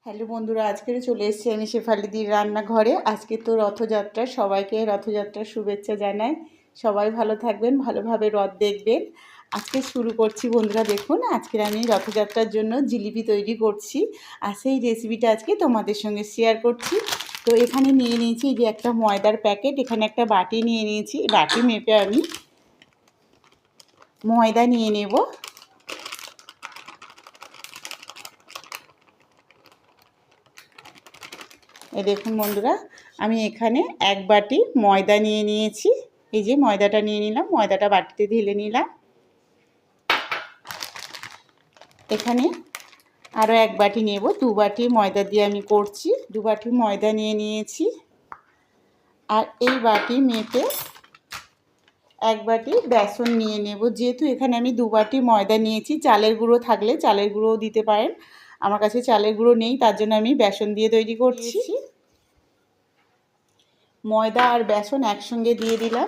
Hello বন্ধুরা, আজকে চলে এসেছি আমি শেফালিদির রান্নাঘরে। আজকে তো রথযাত্রা, সবাইকে রথযাত্রার শুভেচ্ছা জানাই। সবাই ভালো থাকবেন, ভালোভাবে রথ দেখবেন। আজকে শুরু করছি বন্ধুরা। দেখুন, আজকে আমি রথযাত্রার জন্য জিলিপি তৈরি করছি, আর সেই রেসিপিটা আজকে তোমাদের সঙ্গে শেয়ার করছি। তো এখানে নিয়ে নিয়েছি যে একটা ময়দার প্যাকেট, এখানে একটা বাটি নিয়ে নিয়েছি। বাটি মেপে আমি ময়দা নিয়ে নেব। এই দেখুন বন্ধুরা, আমি এখানে এক বাটি ময়দা নিয়ে নিয়েছি। এই যে ময়দাটা নিয়ে নিলাম, ময়দাটা বাটিতে ঢেলে নিলাম। এখানে আরও এক বাটি নেব, দু বাটি ময়দা দিয়ে আমি করছি। দু বাটি ময়দা নিয়ে নিয়েছি। আর এই বাটি মেপে এক বাটি বেসন নিয়ে নেব। যেহেতু এখানে আমি দু বাটি ময়দা নিয়েছি, চালের গুঁড়ো থাকলে চালের গুঁড়োও দিতে পারেন। আমার কাছে চালের গুঁড়ো নেই, তার জন্য আমি বেসন দিয়ে তৈরি করছি। ময়দা আর বেসন একসঙ্গে দিয়ে দিলাম।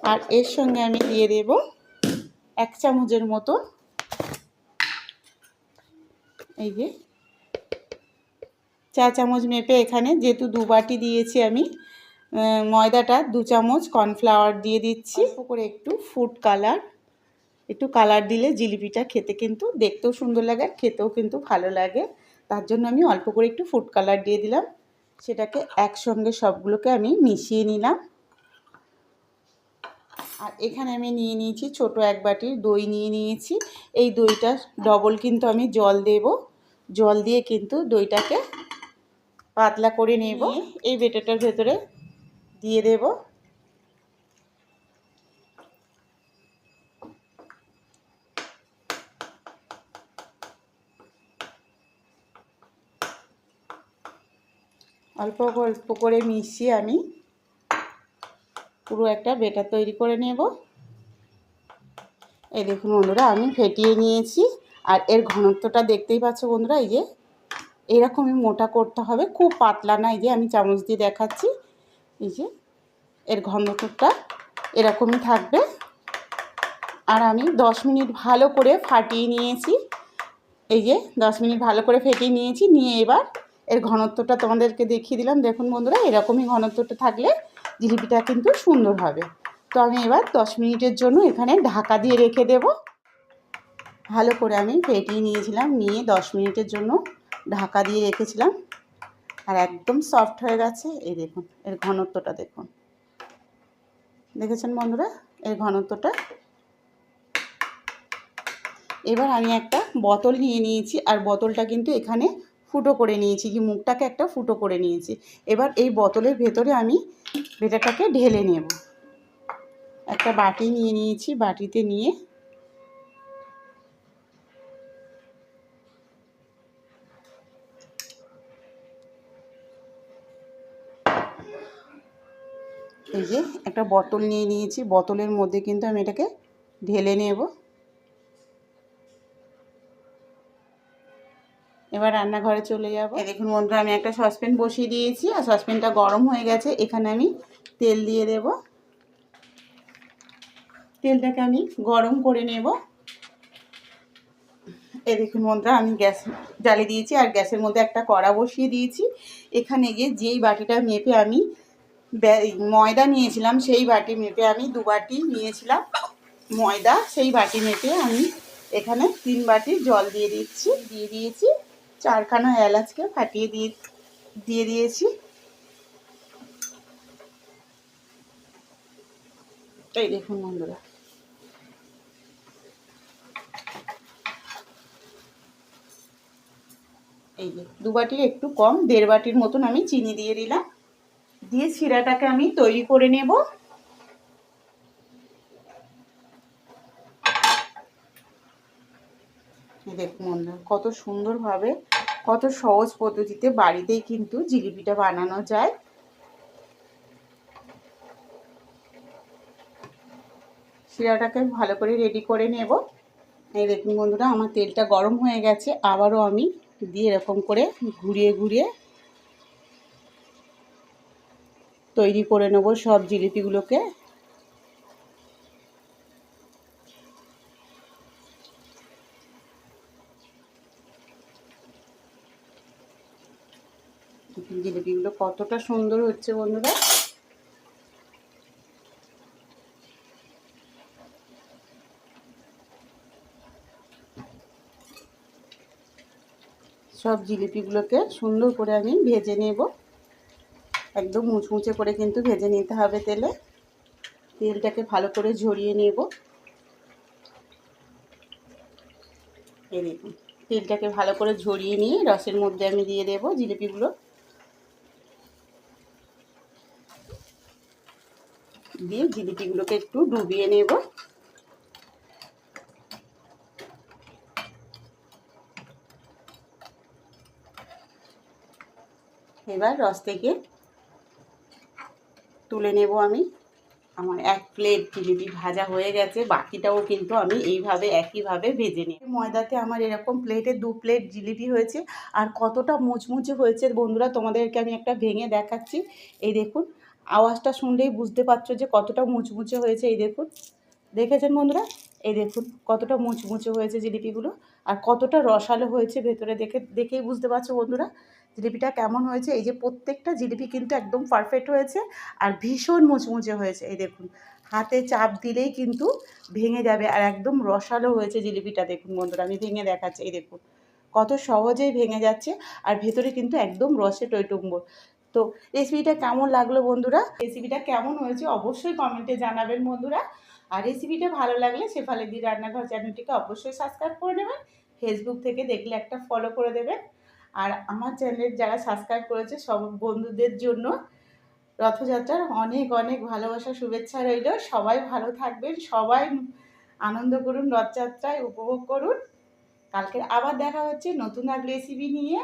আর এর সঙ্গে আমি দিয়ে দেব 1 চামচের মতো, এই যে 4 চামচ মেপে এখানে যেহেতু দু বাটি দিয়েছি আমি ময়দাটা, 2 চামচ কর্নফ্লাওয়ার দিয়ে দিচ্ছি। অল্প করে একটু ফুড কালার, একটু কালার দিলে জিলিপিটা খেতে কিন্তু দেখতেও সুন্দর লাগে আর খেতেও কিন্তু ভালো লাগে। তার জন্য আমি অল্প করে একটু ফুড কালার দিয়ে দিলাম। সেটাকে একসঙ্গে সবগুলোকে আমি মিশিয়ে নিলাম। আর এখানে আমি নিয়ে নিয়েছি ছোট এক বাটির দই নিয়ে নিয়েছি। এই দইটা ডবল কিন্তু আমি জল দেব। জল দিয়ে কিন্তু দইটাকে পাতলা করে নেব। এই বেটারটার ভেতরে দিয়ে দেব। অল্প অল্প করে মিশিয়ে আমি পুরো একটা বেটার তৈরি করে নেব। এই দেখুন বন্ধুরা, আমি ফেটিয়ে নিয়েছি। আর এর ঘনত্বটা দেখতেই পাচ্ছ বন্ধুরা, এই যে এরকমই মোটা করতে হবে, খুব পাতলা না। এই যে আমি চামচ দিয়ে দেখাচ্ছি, এই যে এর ঘনত্বটা এরকমই থাকবে। আর আমি 10 মিনিট ভালো করে ফাটিয়ে নিয়েছি। এই যে 10 মিনিট ভালো করে ফেটিয়ে নিয়েছি। নিয়ে এবার এর ঘনত্বটা তোমাদেরকে দেখিয়ে দিলাম। দেখুন বন্ধুরা, এরকমই ঘনত্বটা থাকলে জিলিপিটা কিন্তু সুন্দর হবে। তো আমি এবার 10 মিনিটের জন্য এখানে ঢাকা দিয়ে রেখে দেব। ভালো করে আমি ফেটিয়ে নিয়েছিলাম, নিয়ে 10 মিনিটের জন্য ঢাকা দিয়ে রেখেছিলাম। আর একদম সফট হয়ে গেছে। এই দেখুন, এর ঘনত্বটা দেখুন, দেখেছেন বন্ধুরা এর ঘনত্বটা। এবার আমি একটা বোতল নিয়ে নিয়েছি, আর বোতলটা কিন্তু এখানে ফুটো করে নিয়েছি, কি মুখটাকে একটা ফুটো করে নিয়েছি। এবার এই বোতলের ভেতরে আমি বেটারটাকে ঢেলে নেব। একটা বাটি নিয়ে নিয়েছি, বাটিতে নিয়ে এই যে একটা বোতল নিয়ে নিয়েছি, বোতলের মধ্যে কিন্তু আমি এটাকে ঢেলে নেব। এবার রান্নাঘরে চলে যাব। এই দেখুন বন্ধুরা, আমি একটা সসপ্যান বসিয়ে দিয়েছি, আর সসপ্যানটা গরম হয়ে গেছে। এখানে আমি তেল দিয়ে দেব। তেলটাকে আমি গরম করে নেব। এই দেখুন বন্ধুরা, আমি গ্যাস জ্বালিয়ে দিয়েছি, আর গ্যাসের মধ্যে একটা কড়া বসিয়ে দিয়েছি। এখানে গিয়ে যেই বাটিটা মেপে আমি ময়দা নিয়েছিলাম, সেই বাটি মেপে আমি 2 বাটি নিয়েছিলাম ময়দা, সেই বাটি মেপে আমি এখানে 3 বাটি জল দিয়ে দিয়েছি। 4খানা এলাচকে ফাটিয়ে দিয়ে দিয়েছি। এই দেখুন বন্ধুরা, এই যে 2 বাটির একটু কম, 1.5 বাটির মতন আমি চিনি দিয়ে দিলাম। দিয়ে শিরাটাকে আমি তৈরি করে নেব। দেখুন বন্ধুরা, কত সুন্দরভাবে, কত সহজ পদ্ধতিতে বাড়িতেই কিন্তু জিলিপিটা বানানো যায়। শিরাটাকে ভালো করে রেডি করে নেব। এই দেখুন বন্ধুরা, আমার তেলটা গরম হয়ে গেছে। আবারও আমি দিয়ে এরকম করে ঘুরিয়ে ঘুরিয়ে তৈরি করে নেব সব জিলিপিগুলোকে। জিলিপিগুলো কতটা সুন্দর হচ্ছে বন্ধুরা। সব জিলিপিগুলোকে সুন্দর করে আমি ভেজে নেব, একদম মুচমুচে করে কিন্তু ভেজে নিতে হবে তেলে। তেলটাকে ভালো করে ঝরিয়ে নেব। এই দেখুন, তেলটাকে ভালো করে ঝরিয়ে নিয়ে রসের মধ্যে আমি দিয়ে দেব জিলিপিগুলো। দিয়ে জিলিপিগুলোকে একটু ডুবিয়ে নেব। এবার রস থেকে তুলে নেব আমি। আমার 1 প্লেট জিলিপি ভাজা হয়ে গেছে, বাকিটাও কিন্তু আমি এইভাবে একইভাবে ভেজে নিই। ময়দাতে আমার এরকম প্লেটে 2 প্লেট জিলিপি হয়েছে। আর কতটা মুচমুচে হয়েছে বন্ধুরা, তোমাদেরকে আমি একটা ভেঙে দেখাচ্ছি। এই দেখুন, আওয়াজটা শুনলেই বুঝতে পারছো যে কতটা মুচমুচে হয়েছে। এই দেখুন, দেখেছেন বন্ধুরা? এই দেখুন কতটা মুচমুচে হয়েছে জিলিপিগুলো, আর কতটা রসালো হয়েছে ভেতরে। দেখেই বুঝতে পারছো বন্ধুরা জিলিপিটা কেমন হয়েছে। এই যে প্রত্যেকটা জিলিপি কিন্তু একদম পারফেক্ট হয়েছে আর ভীষণ মুচমুচে হয়েছে। এই দেখুন, হাতে চাপ দিলেই কিন্তু ভেঙে যাবে, আর একদম রসালো হয়েছে জিলিপিটা। দেখুন বন্ধুরা, আমি ভেঙে দেখাচ্ছি। এই দেখুন কত সহজেই ভেঙে যাচ্ছে, আর ভেতরে কিন্তু একদম রসে টইটুম্বর। তো রেসিপিটা কেমন লাগলো বন্ধুরা? রেসিপিটা কেমন হয়েছে অবশ্যই কমেন্টে জানাবেন বন্ধুরা। আর রেসিপিটা ভালো লাগলে শেফালিদি রান্নাঘর চ্যানেলটিকে অবশ্যই সাবস্ক্রাইব করে নেবেন। ফেসবুক থেকে দেখলে একটা ফলো করে দেবেন। আর আমার চ্যানেল যারা সাবস্ক্রাইব করেছে সব বন্ধুদের জন্য রথযাত্রার অনেক অনেক ভালোবাসা শুভেচ্ছা রইল। সবাই ভালো থাকবেন, সবাই আনন্দ করুন, রথযাত্রায় উপভোগ করুন। কালকে আবার দেখা হচ্ছে নতুন এক রেসিপি নিয়ে।